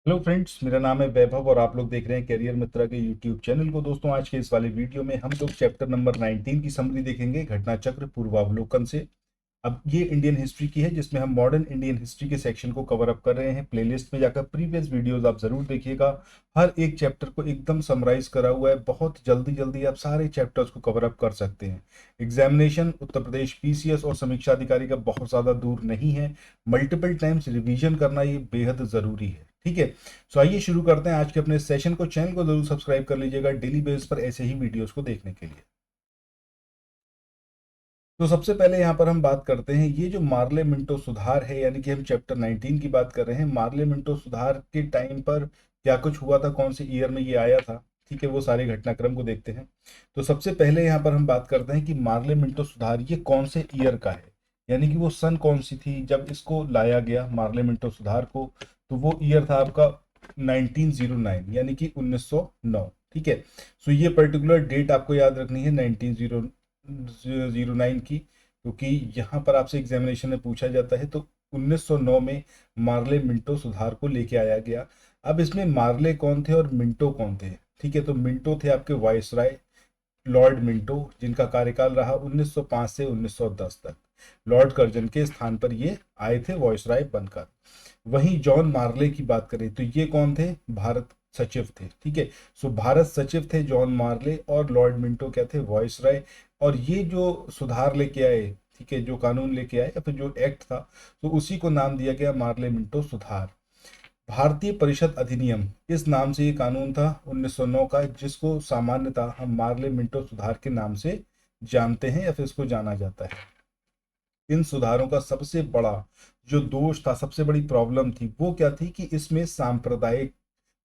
Hello friends, मेरा नाम है वैभव और आप लोग देख रहे हैं करियर मित्रा के यूट्यूब चैनल को। दोस्तों, आज के इस वाले वीडियो में हम लोग चैप्टर नंबर 19 की समरी देखेंगे, घटना चक्र पूर्वावलोकन से। अब ये इंडियन हिस्ट्री की है, जिसमें हम मॉडर्न इंडियन हिस्ट्री के सेक्शन को कवर अप कर रहे हैं। प्लेलिस्ट में जाकर प्रीवियस वीडियोस आप जरूर देखिएगा। हर एक चैप्टर को एकदम समराइज करा हुआ है, बहुत जल्दी जल्दी आप सारे चैप्टर्स को कवर अप कर सकते हैं। एग्जामिनेशन उत्तर प्रदेश पीसीएस और समीक्षा अधिकारी का बहुत ज़्यादा दूर नहीं है। मल्टीपल टाइम्स रिवीजन करना ये बेहद ज़रूरी है। ठीक है, सो आइए शुरू करते हैं आज के अपने सेशन को। चैनल को जरूर सब्सक्राइब कर लीजिएगा डेली बेस पर ऐसे ही वीडियोस को देखने के लिए। तो सबसे पहले यहाँ पर हम बात करते हैं, ये जो मार्ले मिंटो सुधार है, यानी कि हम चैप्टर 19 की बात कर रहे हैं। मार्ले मिंटो सुधार के टाइम पर क्या कुछ हुआ था, कौन से ईयर में ये आया था, ठीक है, वो सारे घटनाक्रम को देखते हैं। तो सबसे पहले यहाँ पर हम बात करते हैं कि मार्ले मिंटो सुधार ये कौन से ईयर का है, यानी कि वो सन कौन सी थी जब इसको लाया गया मार्ले मिंटो सुधार को। तो वो ईयर था आपका 1909, यानी कि 1909। ठीक है, सो ये पर्टिकुलर डेट आपको याद रखनी है 1909 की, क्योंकि यहाँ पर आपसे एग्जामिनेशन में पूछा जाता है। तो 1909 में मार्ले मिंटो सुधार को लेके आया गया। अब इसमें मार्ले कौन थे और मिंटो कौन थे? ठीक है, तो मिंटो थे आपके वायसराय लॉर्ड मिंटो, जिनका कार्यकाल रहा 1905 से 1910 तक। लॉर्ड कर्जन के स्थान पर ये आए थे वॉयसराय बनकर। वहीं जॉन मार्ले की बात करें तो ये कौन थे? भारत सचिव थे। ठीक है, सो भारत सचिव थे जॉन मार्ले, और लॉर्ड मिंटो क्या थे? वॉयसराय। और ये जो सुधार लेके आए, ठीक है, जो कानून लेके आए या फिर जो एक्ट था, तो उसी को नाम दिया गया मार्ले मिंटो सुधार। भारतीय परिषद अधिनियम, इस नाम से ये कानून था 1909 का, जिसको सामान्यतः हम मार्ले मिंटो सुधार के नाम से जानते हैं या फिर इसको जाना जाता है। इन सुधारों का सबसे बड़ा जो दोष था, सबसे बड़ी प्रॉब्लम थी, वो क्या थी कि इसमें सांप्रदायिक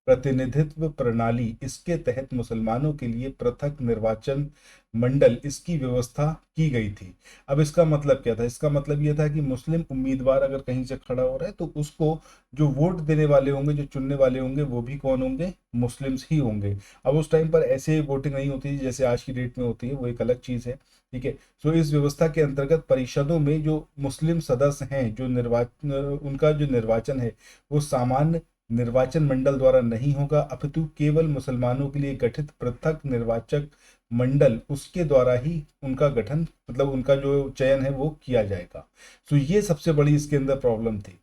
प्रतिनिधित्व प्रणाली, इसके तहत मुसलमानों के लिए पृथक निर्वाचन मंडल, इसकी व्यवस्था की गई थी। अब इसका मतलब क्या था? इसका मतलब यह था कि मुस्लिम उम्मीदवार अगर कहीं से खड़ा हो रहा है तो उसको जो वोट देने वाले होंगे, जो चुनने वाले होंगे, वो भी कौन होंगे? मुस्लिम्स ही होंगे। अब उस टाइम पर ऐसे वोटिंग नहीं होती थी जैसे आज की डेट में होती है, वो एक अलग चीज़ है। ठीक है, सो इस व्यवस्था के अंतर्गत परिषदों में जो मुस्लिम सदस्य हैं, जो निर्वाचन, उनका जो निर्वाचन है वो सामान्य निर्वाचन मंडल द्वारा नहीं होगा, अपितु केवल मुसलमानों के लिए गठित पृथक निर्वाचक मंडल, उसके द्वारा ही उनका गठन, मतलब उनका जो चयन है वो किया जाएगा। तो ये सबसे बड़ी इसके अंदर प्रॉब्लम थी।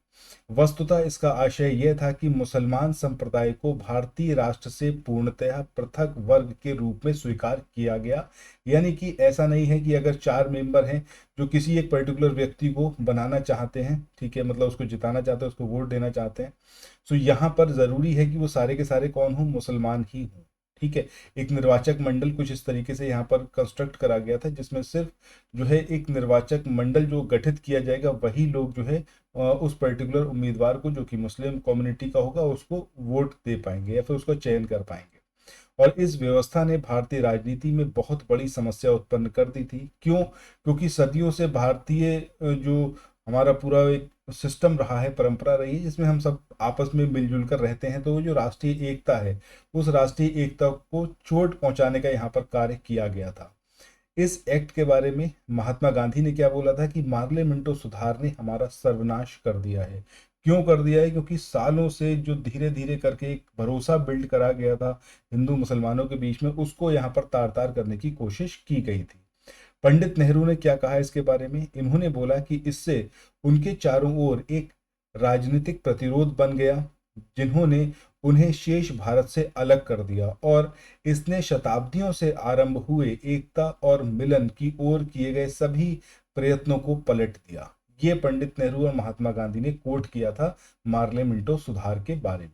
वस्तुतः इसका आशय यह था कि मुसलमान संप्रदाय को भारतीय राष्ट्र से पूर्णतः पृथक वर्ग के रूप में स्वीकार किया गया। यानी कि ऐसा नहीं है कि अगर 4 मेंबर हैं जो किसी एक पर्टिकुलर व्यक्ति को बनाना चाहते हैं, ठीक है, मतलब उसको जिताना चाहते हैं, उसको वोट देना चाहते हैं, तो यहाँ पर जरूरी है कि वो सारे के सारे कौन हों? मुसलमान ही हों। ठीक है, एक निर्वाचक मंडल कुछ इस तरीके से यहाँ पर कंस्ट्रक्ट करा गया था, जिसमें सिर्फ जो है एक निर्वाचक मंडल जो गठित किया जाएगा, वही लोग जो है उस पर्टिकुलर उम्मीदवार को, जो कि मुस्लिम कम्युनिटी का होगा, उसको वोट दे पाएंगे या फिर उसको चयन कर पाएंगे। और इस व्यवस्था ने भारतीय राजनीति में बहुत बड़ी समस्या उत्पन्न कर दी थी। क्यों? क्योंकि सदियों से भारतीय जो हमारा पूरा एक सिस्टम रहा है, परंपरा रही है, जिसमें हम सब आपस में मिलजुल कर रहते हैं, तो वो जो राष्ट्रीय एकता है, उस राष्ट्रीय एकता को चोट पहुंचाने का यहाँ पर कार्य किया गया था। इस एक्ट के बारे में महात्मा गांधी ने क्या बोला था कि मार्ले मिंटो सुधार ने हमारा सर्वनाश कर दिया है। क्यों कर दिया है? क्योंकि सालों से जो धीरे धीरे करके एक भरोसा बिल्ड करा गया था हिंदू मुसलमानों के बीच में, उसको यहाँ पर तार तार करने की कोशिश की गई थी। पंडित नेहरू ने क्या कहा इसके बारे में? इन्होंने बोला कि इससे उनके चारों ओर एक राजनीतिक प्रतिरोध बन गया, जिन्होंने उन्हें शेष भारत से अलग कर दिया, और इसने शताब्दियों से आरंभ हुए एकता और मिलन की ओर किए गए सभी प्रयत्नों को पलट दिया। ये पंडित नेहरू और महात्मा गांधी ने कोट किया था मार्ले मिंटो सुधार के बारे में।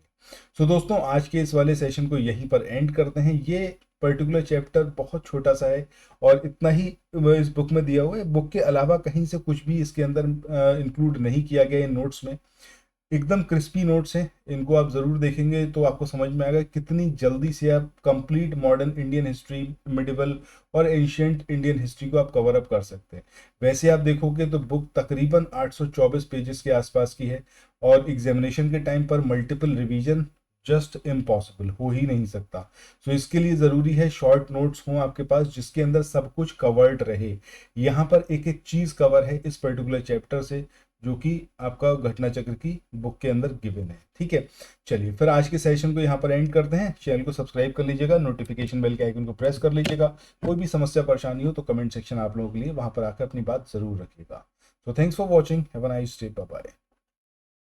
सो दोस्तों, आज के इस वाले सेशन को यहीं पर एंड करते हैं। ये पर्टिकुलर चैप्टर बहुत छोटा सा है और इतना ही इस बुक में दिया हुआ है। बुक के अलावा कहीं से कुछ भी इसके अंदर इंक्लूड नहीं किया गया इन नोट्स में। एकदम क्रिस्पी नोट्स हैं, इनको आप ज़रूर देखेंगे तो आपको समझ में आएगा कितनी जल्दी से आप complete modern Indian history, medieval और एंशियंट इंडियन हिस्ट्री को आप कवर अप कर सकते हैं। वैसे आप देखोगे तो बुक तकरीबन 824 पेजेस के आसपास की है, और एग्जामिनेशन के टाइम पर मल्टीपल रिवीजन जस्ट इम्पॉसिबल, हो ही नहीं सकता। सो इसके लिए ज़रूरी है शॉर्ट नोट्स हों आपके पास, जिसके अंदर सब कुछ कवर्ड रहे। यहाँ पर एक एक चीज़ कवर है इस पर्टिकुलर चैप्टर से, जो कि आपका घटना चक्र की बुक के अंदर गिवन है। ठीक है, चलिए फिर आज के सेशन को यहाँ पर एंड करते हैं। चैनल को सब्सक्राइब कर लीजिएगा, नोटिफिकेशन बेल के आइकन को प्रेस कर लीजिएगा। कोई भी समस्या परेशानी हो तो कमेंट सेक्शन आप लोगों के लिए, वहाँ पर आकर अपनी बात जरूर रखिएगा। तो thanks for watching, have a nice day, bye bye.